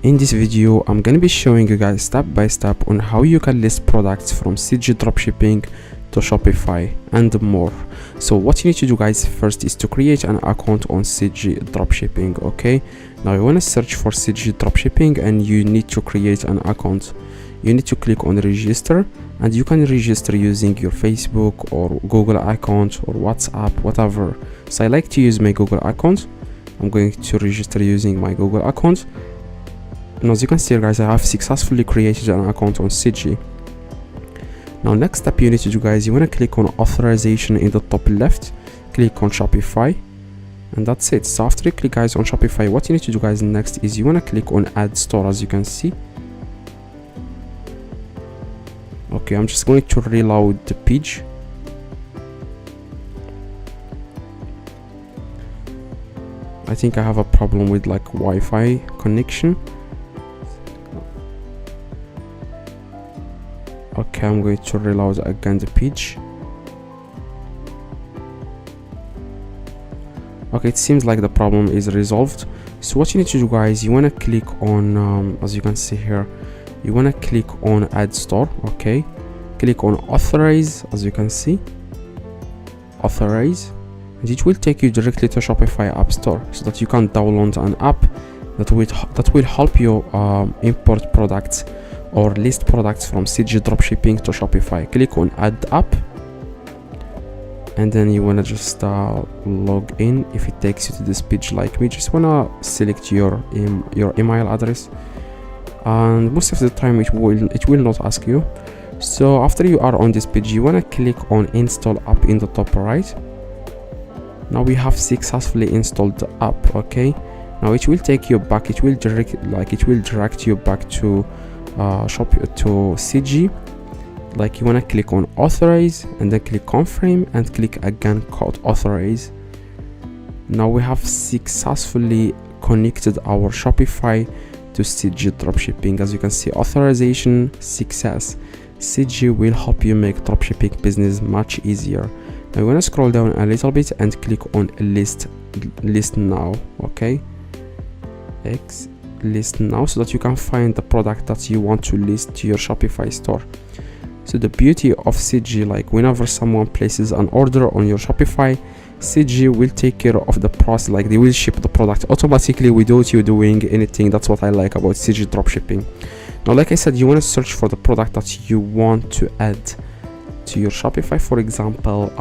In this video, I'm gonna be showing you guys step by step on how you can list products from CG Dropshipping to Shopify and more. So what you need to do guys first is to create an account on CG Dropshipping. Okay, now you want to search for CG Dropshipping and you need to create an account. You need to click on register, and you can register using your Facebook or Google account or WhatsApp, whatever. So I like to use my Google account. I'm going to register using my Google account, and as you can see guys, I have successfully created an account on CG. Now next step you need to do guys, you want to click on authorization in the top left, click on Shopify, and that's it. So after you click guys on Shopify, what you need to do guys next is you want to click on add store. As you can see, okay, I'm just going to reload the page. I think I have a problem with like Wi-Fi connection. Okay, I'm going to reload again the page. Okay, it seems like the problem is resolved. So what you need to do guys, you want to click on as you can see here, you want to click on add store. Okay, click on authorize. As you can see, authorize, and it will take you directly to Shopify app store, so that you can download an app that will help you import products or list products from CG Dropshipping to Shopify. Click on add app, and then you want to just log in. If it takes you to this page like me, just want to select your email address, and most of the time it will not ask you. So after you are on this page, you want to click on install app in the top right. Now we have successfully installed the app. Okay, now it will take you back, it will direct you back to to CG. Like you want to click on authorize, and then click confirm, and click again code authorize. Now we have successfully connected our Shopify to CG Dropshipping. As you can see, authorization success. CG will help you make dropshipping business much easier. Now you want to scroll down a little bit and click on list now. Okay, list now, so that you can find the product that you want to list to your Shopify store. So the beauty of CG, like whenever someone places an order on your Shopify, CG will take care of the process. Like they will ship the product automatically without you doing anything. That's what I like about CG Dropshipping. Now like I said, you want to search for the product that you want to add to your Shopify. For example,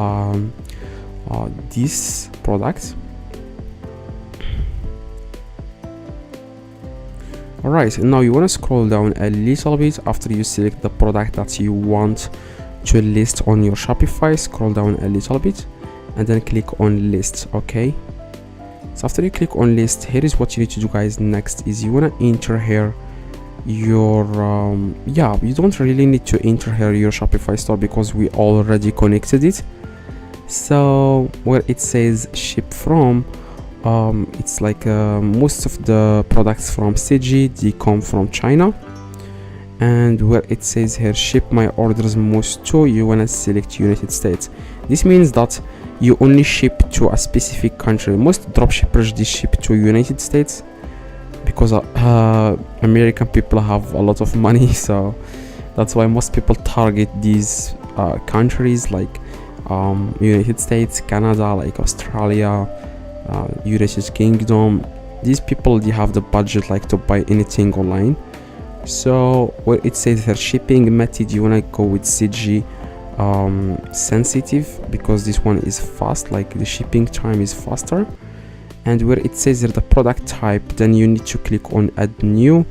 this product. Alright, now you want to scroll down a little bit after you select the product that you want to list on your Shopify. Scroll down a little bit and then click on list. Okay, so after you click on list, here is what you need to do guys next is you want to enter here your you don't really need to enter here your Shopify store because we already connected it. So where it says ship from, it's like most of the products from CG, they come from China, and where it says here ship my orders most to, you want to select United States. This means that you only ship to a specific country. Most dropshippers, they ship to United States because American people have a lot of money, so that's why most people target these countries like United States, Canada, like Australia, United Kingdom. These people, they have the budget like to buy anything online. So where it says here shipping method, you want to go with CG sensitive, because this one is fast, like the shipping time is faster. And where it says here the product type, then you need to click on add new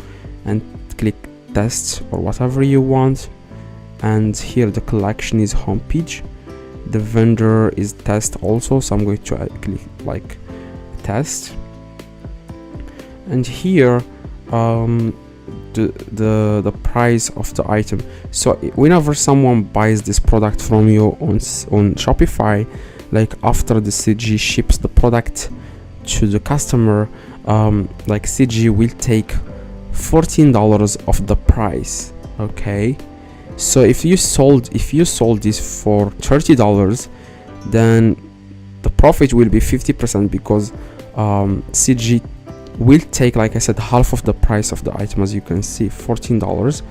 and click test or whatever you want. And here the collection is home page, the vendor is test also, so I'm going to click like test. And here the price of the item. So whenever someone buys this product from you on Shopify, like after the CG ships the product to the customer, like CG will take $14 of the price. Okay, so if you sold this for $30, then the profit will be 50%, because CG will take, like I said, half of the price of the item. As you can see, $14.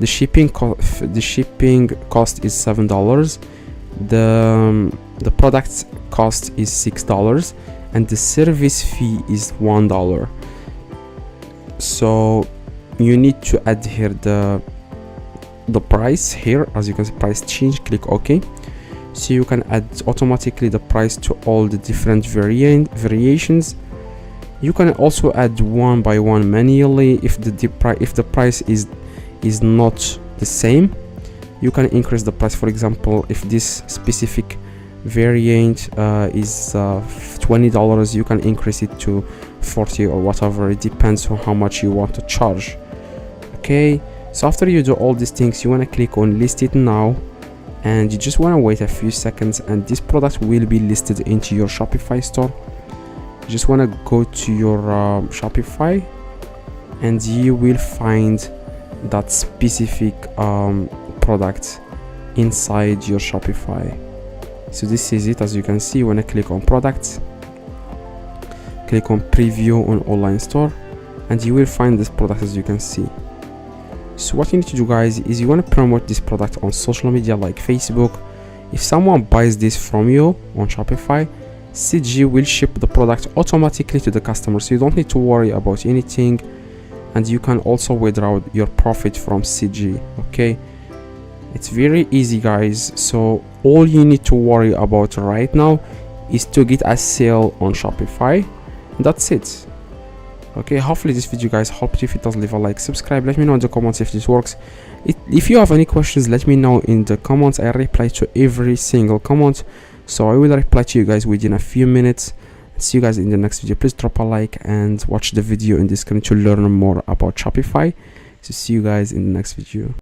The shipping cost is $7. The product cost is $6, and the service fee is $1. So you need to add here the price here. As you can see, price change, click OK. So you can add automatically the price to all the different variations. You can also add one by one manually if the price is not the same. You can increase the price. For example, if this specific variant is $20, you can increase it to $40 or whatever. It depends on how much you want to charge. Okay, so after you do all these things, you want to click on list it now, and you just want to wait a few seconds, and this product will be listed into your Shopify store. You just want to go to your Shopify, and you will find that specific product inside your Shopify. So this is it. As you can see, when I click on products, click on preview on online store, and you will find this product. As you can see, so what you need to do, guys, is you want to promote this product on social media like Facebook. If someone buys this from you on Shopify, CG will ship the product automatically to the customer, so you don't need to worry about anything, and you can also withdraw your profit from CG. Okay, it's very easy, guys. So all you need to worry about right now is to get a sale on Shopify. That's it. Okay, hopefully this video, guys, helped you. If it does, leave a like, subscribe, let me know in the comments if this works. If you have any questions, let me know in the comments. I reply to every single comment, so I will reply to you guys within a few minutes. See you guys in the next video. Please drop a like and watch the video in the screen to learn more about Shopify. So see you guys in the next video.